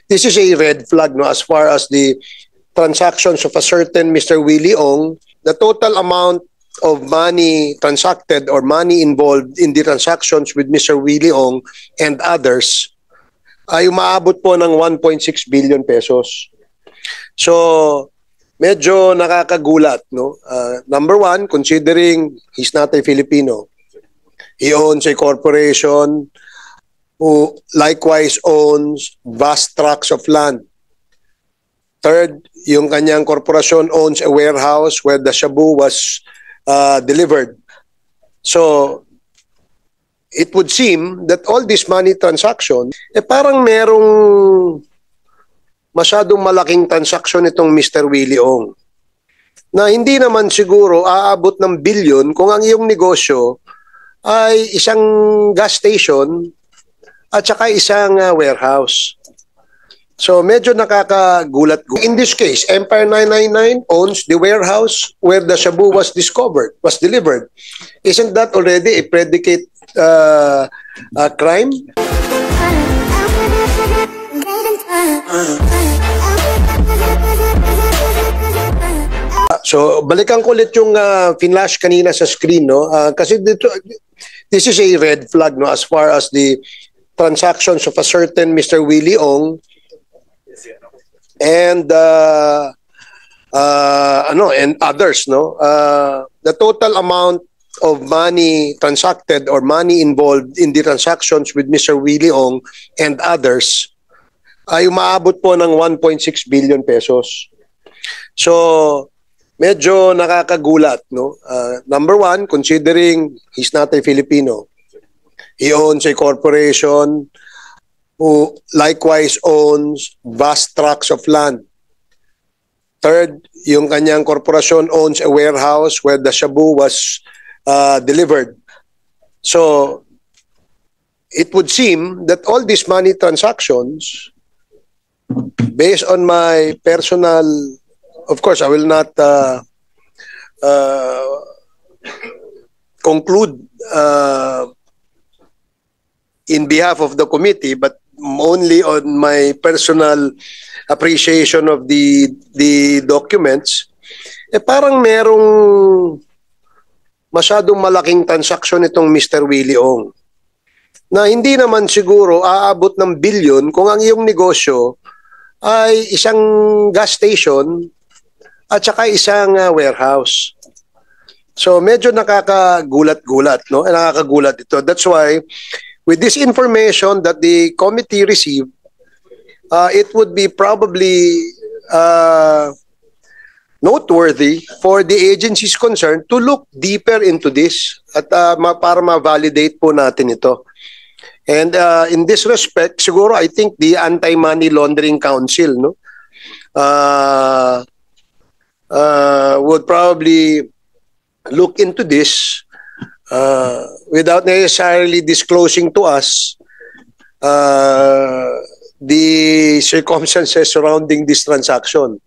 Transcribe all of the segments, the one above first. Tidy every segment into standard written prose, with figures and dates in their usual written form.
This is a red flag, no, as far as the transactions of a certain Mr. Willie Ong. The total amount of money transacted or money involved in the transactions with Mr. Willie Ong and others ay umaabot po ng 1.6 billion pesos. So, medyo nakakagulat, no? Number one, considering he's not a Filipino, he owns a corporation who likewise owns vast tracts of land. Third, yung kanyang korporasyon owns a warehouse where the shabu was delivered. So, it would seem that all this money transaction, parang merong masyadong malaking transaction itong Mr. Willie Ong. Na hindi naman siguro aabot ng bilyon kung ang iyong negosyo ay isang gas station at saka isang warehouse. So medyo nakakagulat. In this case, Empire 999 owns the warehouse where the shabu was delivered. Isn't that already a predicate crime? So balikan ko ulit yung flash kanina sa screen, no? Kasi this is a red flag, no, as far as the transactions of a certain Mr. Willie Ong and and others, no. The total amount of money transacted or money involved in the transactions with Mr. Willie Ong and others ay umaabot po ng 1.6 billion pesos. So, medyo nakakagulat, no? Number one, considering he's not a Filipino, he owns a corporation who likewise owns vast tracts of land. Third, yung kanyang korporasyon owns a warehouse where the shabu was delivered. So, it would seem that all these money transactions, based on my personal, of course, I will not conclude in behalf of the committee, but only on my personal appreciation of the documents, parang merong masyadong malaking transaksyon itong Mr. Willie Ong. Na hindi naman siguro aabot ng bilyon kung ang iyong negosyo ay isang gas station at saka isang warehouse. So medyo nakakagulat-gulat, no? Nakakagulat ito. That's why with this information that the committee received, it would be probably noteworthy for the agencies concerned to look deeper into this at para ma-validate po natin ito. And in this respect, siguro I think the Anti-Money Laundering Council, no, would probably look into this without necessarily disclosing to us the circumstances surrounding this transaction.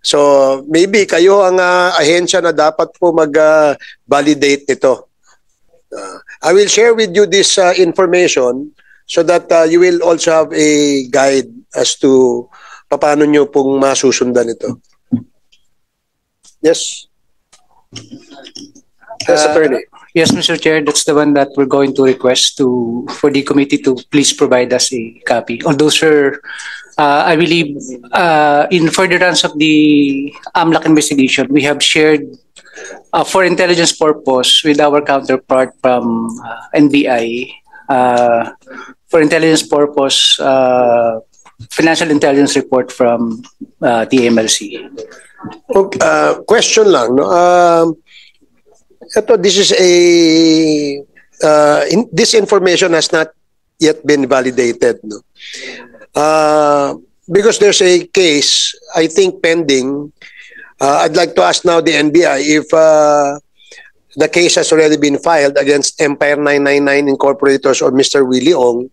So maybe kayo ang ahensya na dapat po mag-validate nito. I will share with you this information so that you will also have a guide as to paano nyo pong masusundan ito. Yes? Yes, Attorney. Yes, Mr. Chair, that's the one that we're going to request for the committee to please provide us a copy. Although, sir, I believe in furtherance of the AMLAC investigation, we have shared for intelligence purpose with our counterpart from NBI for intelligence purpose financial intelligence report from the MLC. Okay, question lang, no? This is this information has not yet been validated, no? Because there's a case, I think, pending. I'd like to ask now the NBI if the case has already been filed against Empire 999 Incorporators or Mr. Willie Ong.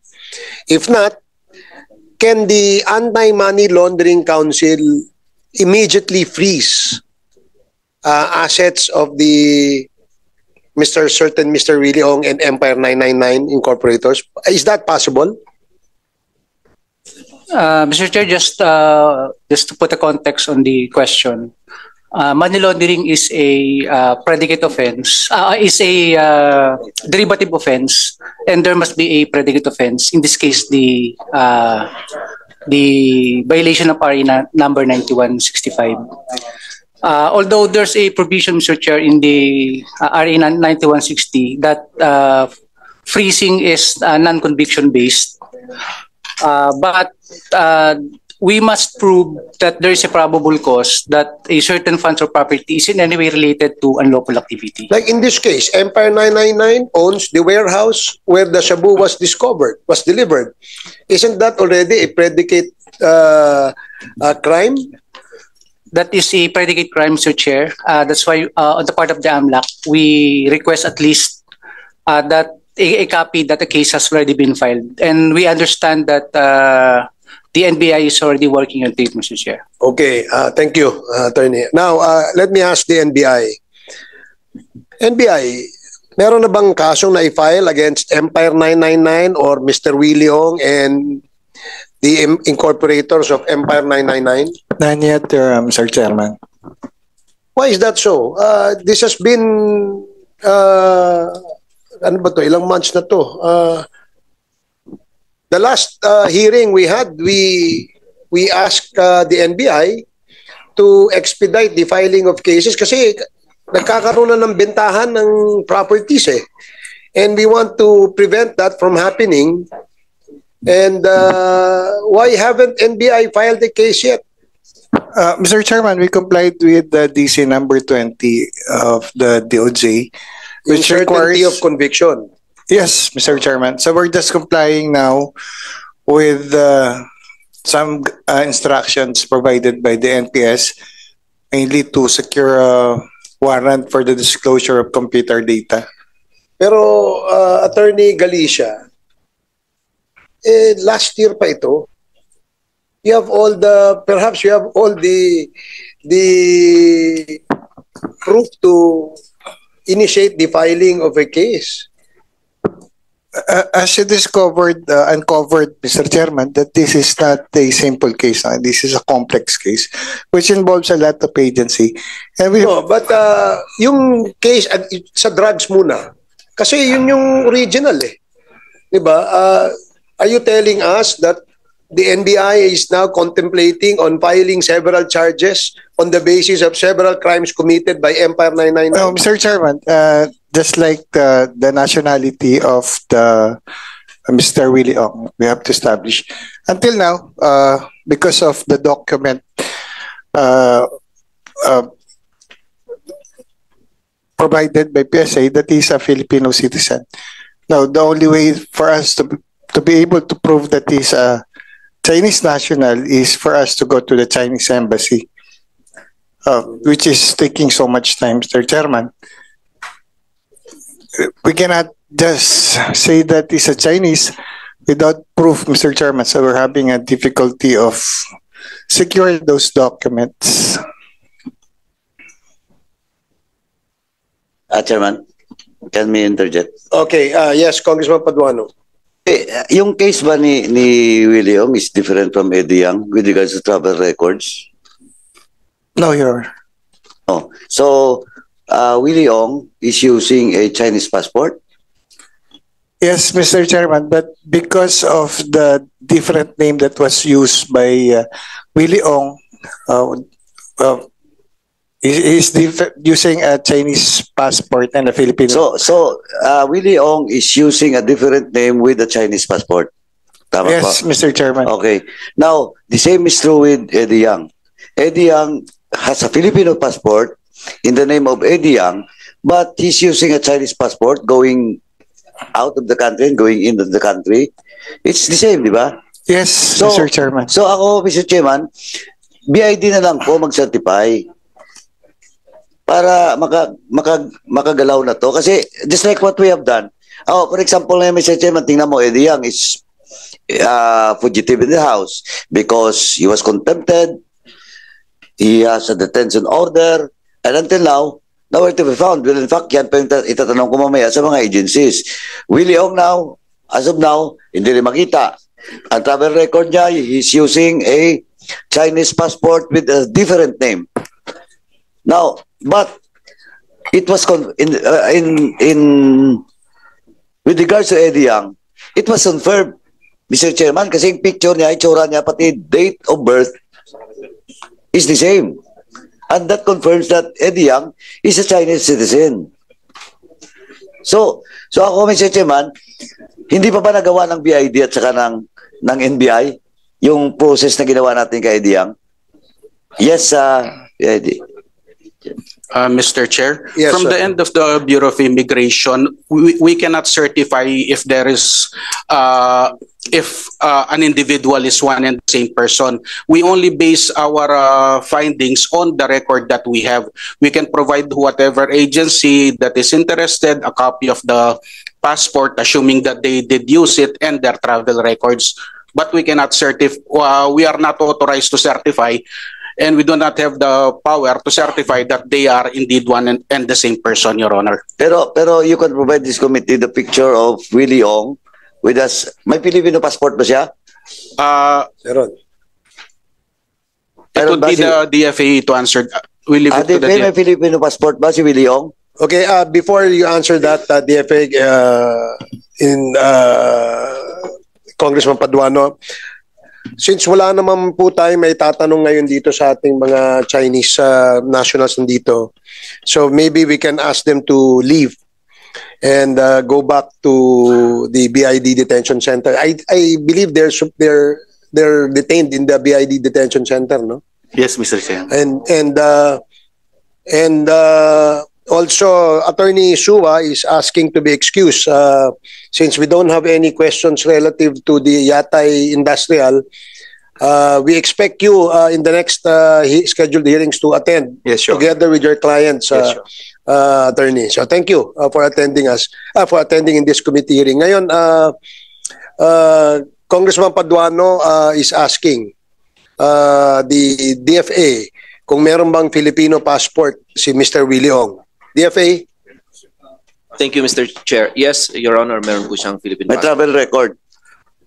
If not, can the Anti-Money Laundering Council immediately freeze assets of the certain Mr. Willie Ong and Empire 999 Incorporators? Is that possible? Mr. Chair, just to put a context on the question, money laundering is a predicate offense, is a derivative offense, and there must be a predicate offense. In this case, the violation of RA number 9165. Although there's a provision, Mr. Chair, in the RA 9160 that freezing is non-conviction based, but we must prove that there is a probable cause that a certain funds or property is in any way related to unlawful activity. Like in this case, Empire 999 owns the warehouse where the shabu was delivered. Isn't that already a predicate crime? That is a predicate crime, Mr. Chair. That's why on the part of the AMLAC, we request at least that a copy that the case has already been filed. And we understand that the NBI is already working on it, Mr. Chair. Okay, thank you, Attorney. Now, let me ask the NBI. NBI, meron na bang kasong na-file against Empire 999 or Mr. Willie Ong and the incorporators of Empire 999? None yet, Mr. Chairman. Why is that so? This has been, ano ba to? Ilang months na to? The last hearing we had, we asked the NBI to expedite the filing of cases kasi nagkakaroon na ng bentahan ng properties eh. And we want to prevent that from happening. And why haven't NBI filed the case yet? Mr. Chairman, we complied with the DC number 20 of the DOJ, which Certainty requires of conviction. Yes, Mr. Chairman. So we're just complying now with some instructions provided by the NPS, mainly to secure a warrant for the disclosure of computer data. Pero Attorney Galicia, last year pa ito, perhaps you have all the proof to initiate the filing of a case. As you uncovered, Mr. Chairman, that this is not a simple case. This is a complex case, which involves a lot of agency. And No, but yung case sa drugs muna, kasi yun yung original eh. Diba? Are you telling us that the NBI is now contemplating on filing several charges on the basis of several crimes committed by Empire 999? No, Mr. Chairman, just like the nationality of the Mr. Willie Ong, we have to establish. Until now, because of the document provided by PSA, that he's a Filipino citizen. Now, the only way for us to be able to prove that he's a Chinese national is for us to go to the Chinese embassy, which is taking so much time, Mr. Chairman. We cannot just say that he's a Chinese without proof, Mr. Chairman. So we're having a difficulty of securing those documents. Chairman, can we interject? Okay, yes, Congressman Paduano. Yung case ba ni Willie Ong is different from Eddie Yang with regards to travel records? No, Your Honor. Oh, so Willie Ong is using a Chinese passport? Yes, Mr. Chairman, but because of the different name that was used by Willie Ong, he's using a Chinese passport and a Filipino. So Willie Ong is using a different name with a Chinese passport. Tama Yes, ba? Mr. Chairman. Okay. Now, the same is true with Eddie Yang. Eddie Yang has a Filipino passport in the name of Eddie Yang, but he's using a Chinese passport going out of the country and going into the country. It's the same, di ba? Yes, Mr. Chairman. So ako, Mr. Chairman, BID na lang po mag-certify para makagalaw na to. Kasi just like what we have done. Oh, for example, Mr. Chairman, tingnan mo, Eddie Yang is fugitive in the house because he was contemplated. He has a detention order. And until now, nowhere to be found. Well, in fact, yan pa yung itatanong ko mamaya sa mga agencies. Willie Ong now, as of now, hindi rin makita. Ang travel record niya, he's using a Chinese passport with a different name. Now, but it was with regards to Eddie Yang, it was confirmed, Mr. Chairman, kasi yung picture niya, itsura niya, pati date of birth is the same. And that confirms that Eddie Yang is a Chinese citizen. So ako, Mr. Chairman, hindi pa ba nagawa ng BID at saka ng NBI yung process na ginawa natin kay Eddie Yang? Yes, BID. Mr. Chair, Yes, from sir. the end of the Bureau of Immigration, we cannot certify if there is if an individual is one and the same person. We only base our findings on the record that we have. We can provide whatever agency that is interested a copy of the passport, assuming that they did use it, and their travel records. But we cannot certify. We are not authorized to certify, and we do not have the power to certify that they are indeed one and the same person, Your Honor. Pero you can provide this committee the picture of Willie Ong with us. May Filipino passport ba siya? Meron. It would be the DFA to answer. We leave it to the May DFA. Filipino passport ba si Willie Ong? Okay, before you answer that, DFA, Congressman Paduano, since wala naman po tayo may tatanong ngayon dito sa ating mga Chinese nationals nandito, so maybe we can ask them to leave and go back to the BID detention center. I believe they're detained in the BID detention center, no? Yes, Mr. Chair. And also, Attorney Sua is asking to be excused since we don't have any questions relative to the Yatay Industrial. We expect you in the next scheduled hearings to attend. Yes, sure. Together with your clients, Yes, sure. Attorney. So thank you for attending in this committee hearing. Ngayon, Congressman Paduano is asking the DFA kung meron bang Filipino passport si Mr. Willie Ong. DFA? Thank you, Mr. Chair. Yes, Your Honor, meron po siyang Philippine May passport. travel record.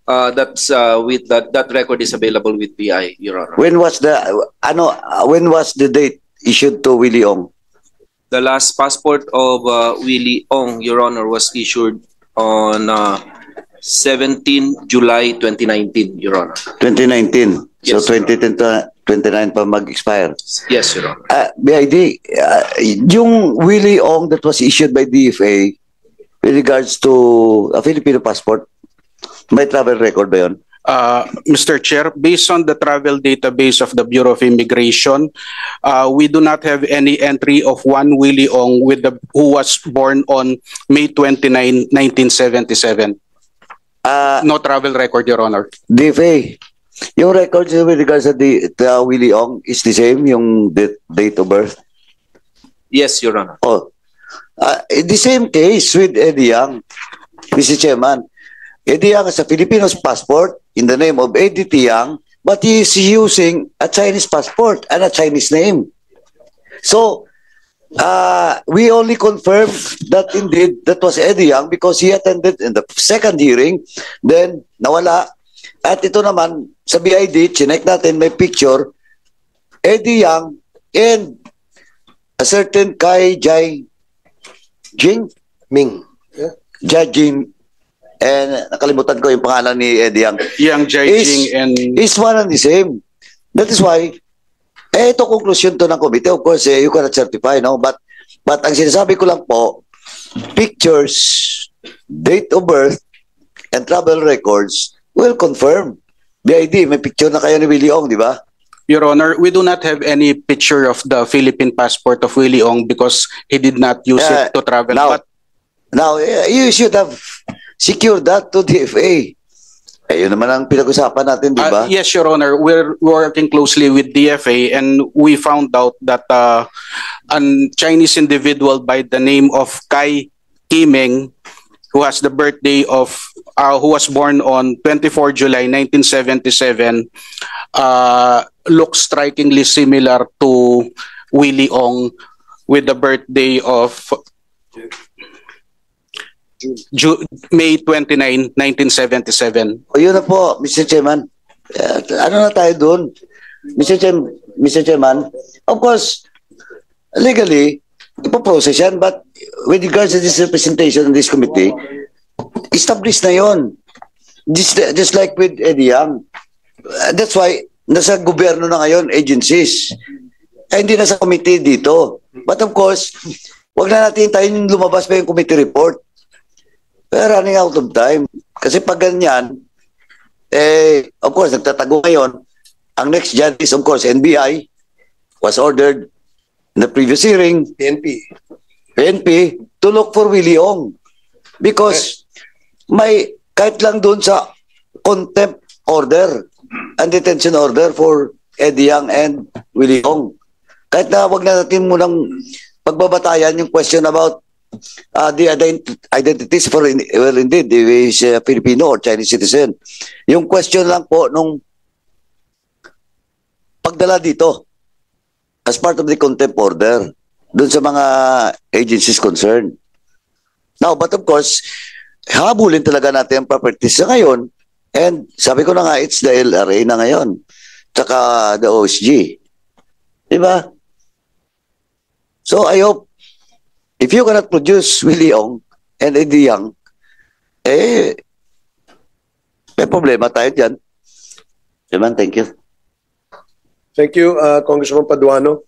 That's with that record is available with BI, Your Honor. When was the date issued to Willie Ong? The last passport of Willie Ong, Your Honor, was issued on 17 July 2019, Your Honor. 2019. So Yes, 2010 to 29 pa mag-expire. Yes, Your Honor. BID, yung Willie Ong that was issued by DFA with regards to a Filipino passport, may travel record ba yun? Mr. Chair, based on the travel database of the Bureau of Immigration, we do not have any entry of one Willie Ong who was born on May 29, 1977. No travel record, Your Honor. DFA, yung records with regards to the Willie Ong is the same, yung date of birth? Yes, Your Honor. Oh, the same case with Eddie Yang, Mr. Chairman. Eddie Yang has a Filipino passport in the name of Eddie Yang, but he is using a Chinese passport and a Chinese name. So, we only confirmed that indeed that was Eddie Yang because he attended in the second hearing, then nawala. At ito naman, sa BID, chinek natin, may picture, Eddie Yang and a certain Kai Jai Jing, Ming. Jai Jing, and nakalimutan ko yung pangalan ni Eddie Yang, Yang Jiajing and is one and the same. That is why, ito conclusion to ng committee. Of course, you cannot certify, no? But ang sinasabi ko lang po, pictures, date of birth, and travel records will confirm. BID, may picture na kayo ni Willie Ong, di ba? Your Honor, we do not have any picture of the Philippine passport of Willie Ong because he did not use it to travel. Now, you should have secured that to DFA. Yun naman ang pinag-usapan natin, di ba? Yes, Your Honor. We're working closely with DFA and we found out that a Chinese individual by the name of Kai Kimeng, who has the birthday of, who was born on 24 July 1977, looks strikingly similar to Willie Ong with the birthday of May 29, 1977. O yun na po, Mr. Chairman. Ano na tayo doon? Mr. Chairman, of course, legally, ipoprocess yan, but with regards to this representation in this committee, established na yon. Just like with Eddie Yang. That's why, nasa gobyerno na ngayon, agencies. Hindi na sa committee dito. But of course, wag na natin hintayin yung lumabas pa yung committee report. We're running out of time. Kasi pag ganyan, of course, nagtatago ngayon. Ang next judge is, of course, NBI was ordered in the previous hearing, PNP, to look for Willie Ong. Because may, kahit lang doon sa contempt order and detention order for Eddie Yang and Willie Ong. Kahit na wag na natin munang pagbabatayan yung question about the identities for, well, indeed, if he's Filipino or Chinese citizen. Yung question lang po nung pagdala dito as part of the contempt order dun sa mga agencies concerned. Now, but of course, habulin talaga natin ang properties na ngayon, and sabi ko na nga, it's the LRA na ngayon, tsaka the OSG. Diba? So I hope, if you cannot produce Willie Ong and Eddie Yang, may problema tayo dyan. Chairman, thank you. Thank you, Congressman Paduano.